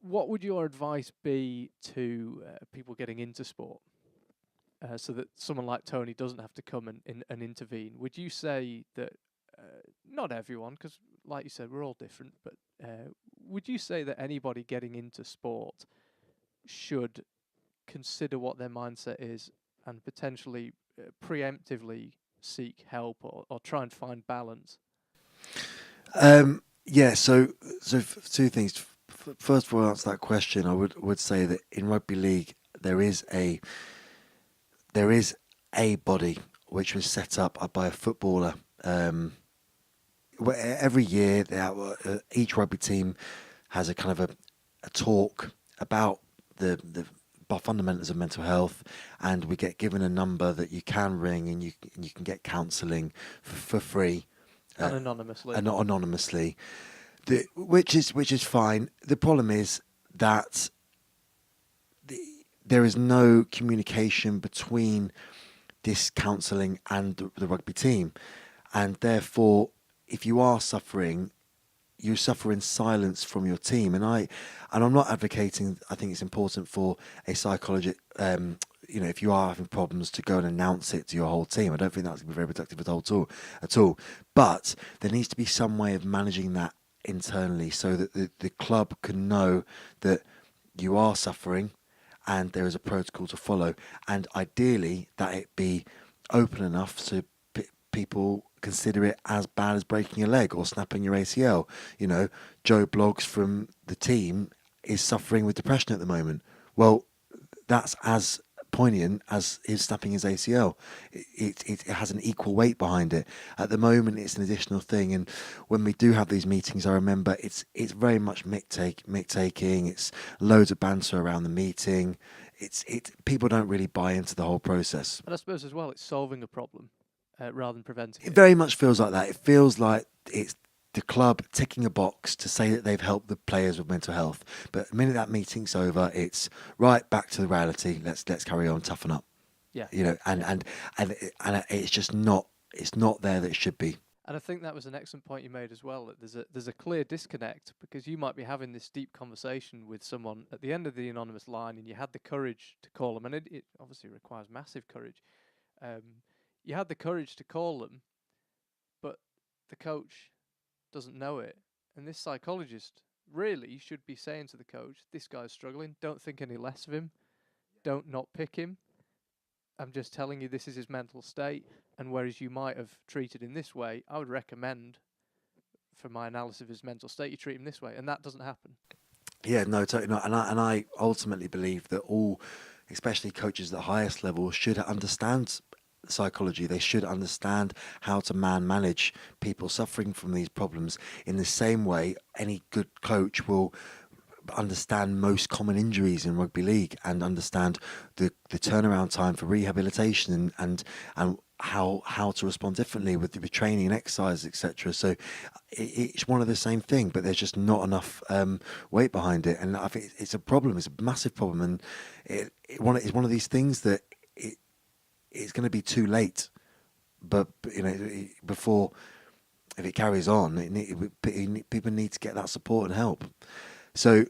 what would your advice be to people getting into sport? So that someone like Tony doesn't have to come and intervene. Would you say that, not everyone, because like you said, we're all different, but would you say that anybody getting into sport should consider what their mindset is and potentially preemptively seek help or try and find balance? Yeah, so two things. First of all, to answer that question, I would say that in rugby league there is a body which was set up by a footballer. Where every year, each rugby team has a kind of a talk about the fundamentals of mental health, and we get given a number that you can ring, and you can get counselling for free, and anonymously. Anonymously, which is fine. The problem is that there is no communication between this counselling and the rugby team, and therefore, if you are suffering, you suffer in silence from your team. And I'm not advocating. I think it's important for a psychologist. If you are having problems, to go and announce it to your whole team. I don't think that's going to be very productive at all. But there needs to be some way of managing that internally, so that the club can know that you are suffering, and there is a protocol to follow. And ideally, that it be open enough so people consider it as bad as breaking a leg or snapping your ACL. Joe Bloggs from the team is suffering with depression at the moment. Well, that's as poignant as his snapping his ACL. It has an equal weight behind it. At the moment, it's an additional thing. And when we do have these meetings, I remember it's very much mick taking. It's loads of banter around the meeting. People don't really buy into the whole process. And I suppose as well, it's solving a problem rather than preventing it. It very much feels like that. It feels like it's the club ticking a box to say that they've helped the players with mental health. But the minute that meeting's over, it's right back to the reality. Let's carry on, toughen up. Yeah. And it's just not. It's not there that it should be. And I think that was an excellent point you made as well. That there's a clear disconnect, because you might be having this deep conversation with someone at the end of the anonymous line, and you had the courage to call them, and it obviously requires massive courage. You had the courage to call them, but the coach doesn't know it. And this psychologist really should be saying to the coach, this guy's struggling, don't think any less of him, don't not pick him. I'm just telling you this is his mental state, and whereas you might have treated him this way, I would recommend, for my analysis of his mental state, you treat him this way, and that doesn't happen. Yeah, no, totally not. And I ultimately believe that all, especially coaches at the highest level, should understand psychology. They should understand how to manage people suffering from these problems in the same way any good coach will understand most common injuries in rugby league, and understand the turnaround time for rehabilitation and how to respond differently with training and exercise, etc. So it's one of the same thing, but there's just not enough weight behind it, and I think it's a problem. It's a massive problem, and it's one of these things that it's going to be too late. But before, if it carries on, people need to get that support and help. So,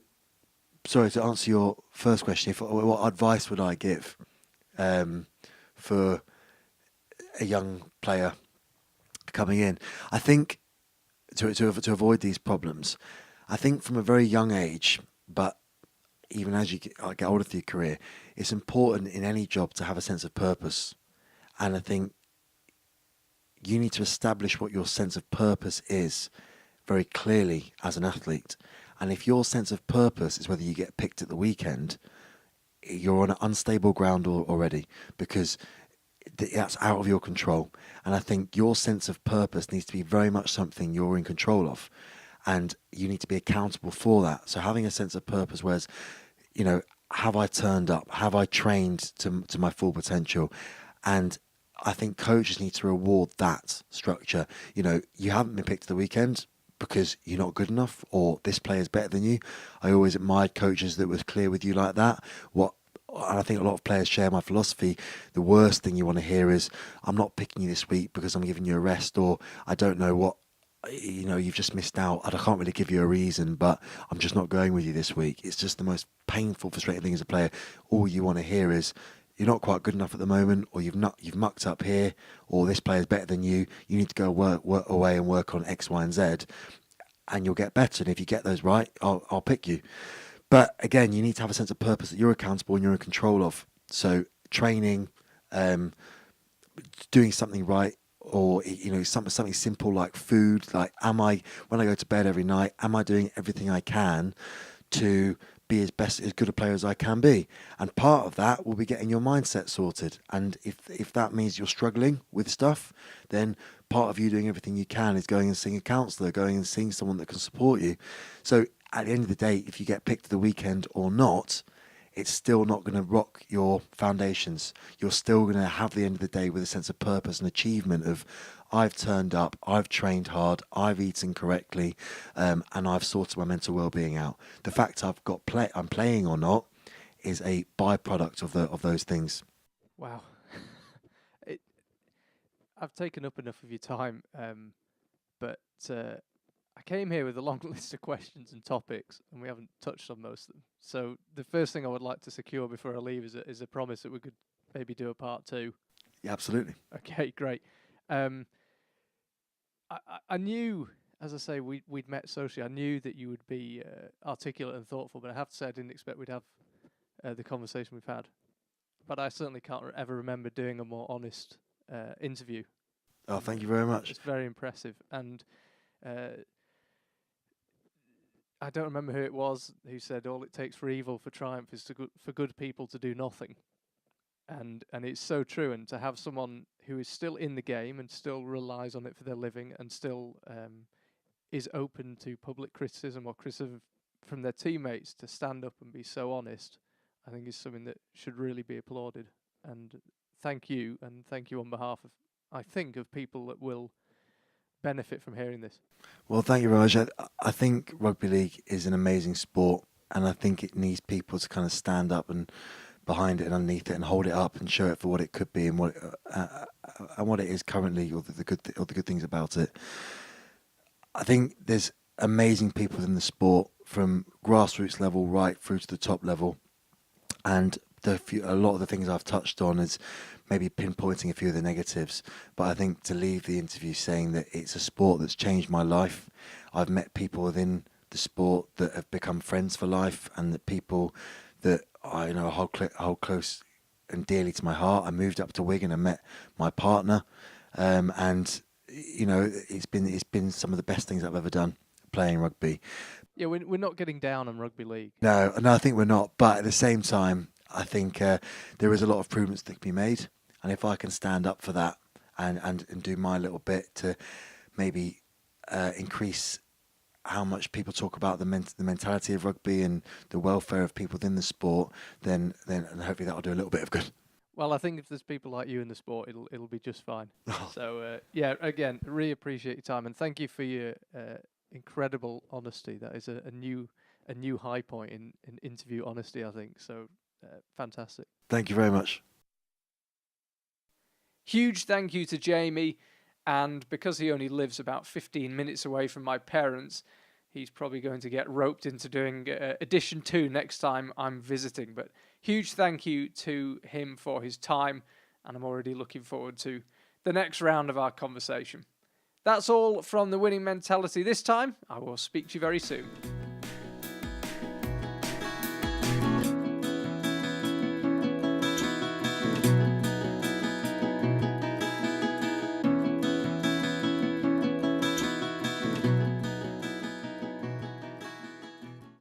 sorry, to answer your first question, what advice would I give for a young player coming in? I think to avoid these problems, I think from a very young age, but even as you get older through your career, it's important in any job to have a sense of purpose. And I think you need to establish what your sense of purpose is very clearly as an athlete. And if your sense of purpose is whether you get picked at the weekend, you're on an unstable ground already, because that's out of your control. And I think your sense of purpose needs to be very much something you're in control of, and you need to be accountable for that. So having a sense of purpose, whereas, have I turned up? Have I trained to my full potential? And I think coaches need to reward that structure. You haven't been picked at the weekend because you're not good enough, or this player's better than you. I always admired coaches that was clear with you like that. And I think a lot of players share my philosophy. The worst thing you want to hear is, I'm not picking you this week because I'm giving you a rest, or I don't know what, you've just missed out. I can't really give you a reason, but I'm just not going with you this week. It's just the most painful, frustrating thing as a player. All you want to hear is, you're not quite good enough at the moment, or you've mucked up here, or this player's better than you. You need to go work away and work on X, Y, and Z, and you'll get better. And if you get those right, I'll pick you. But again, you need to have a sense of purpose that you're accountable and you're in control of. So training, doing something right, or something simple like food. Like, when I go to bed every night, am I doing everything I can to be as good a player as I can be? And part of that will be getting your mindset sorted. And if that means you're struggling with stuff, then part of you doing everything you can is going and seeing a counsellor, going and seeing someone that can support you. So at the end of the day, if you get picked at the weekend or not, it's still not going to rock your foundations. You're still going to have the end of the day with a sense of purpose and achievement of, I've turned up, I've trained hard, I've eaten correctly, and I've sorted my mental well-being out. The fact I'm playing or not is a byproduct of those things. Wow. I've taken up enough of your time, but I came here with a long list of questions and topics, and we haven't touched on most of them. So the first thing I would like to secure before I leave is a promise that we could maybe do a part 2. Yeah, absolutely. Okay, great. I knew, as I say, we'd met socially. I knew that you would be articulate and thoughtful, but I have to say I didn't expect we'd have the conversation we've had. But I certainly can't ever remember doing a more honest interview. Oh, thank you very much. It's very impressive. And I don't remember who it was who said all it takes for evil for triumph is for good people to do nothing. And it's so true. And to have someone who is still in the game and still relies on it for their living and still is open to public criticism or criticism from their teammates to stand up and be so honest, I think is something that should really be applauded. And thank you on behalf of, I think, of people that will benefit from hearing this. Well, thank you, Raj. I think rugby league is an amazing sport, and I think it needs people to kind of stand up and behind it and underneath it and hold it up and show it for what it could be and what it is currently, or the good things about it. I think there's amazing people in the sport from grassroots level right through to the top level, and a lot of the things I've touched on is maybe pinpointing a few of the negatives, but I think to leave the interview saying that it's a sport that's changed my life. I've met people within the sport that have become friends for life, and that people that I know hold close and dearly to my heart. I moved up to Wigan and met my partner, and you know, it's been some of the best things I've ever done playing rugby. Yeah, we're not getting down on rugby league. No, I think we're not. But at the same time, I think there is a lot of improvements that can be made. And if I can stand up for that and do my little bit to maybe increase how much people talk about the mentality of rugby and the welfare of people within the sport, then hopefully that'll do a little bit of good. Well, I think if there's people like you in the sport, it'll be just fine. So yeah, again, really appreciate your time and thank you for your incredible honesty. That is a new high point in interview honesty, I think. So fantastic. Thank you very much. Huge thank you to Jamie, and because he only lives about 15 minutes away from my parents, he's probably going to get roped into doing edition 2 next time I'm visiting. But huge thank you to him for his time, and I'm already looking forward to the next round of our conversation. That's all from The Winning Mentality this time. I will speak to you very soon.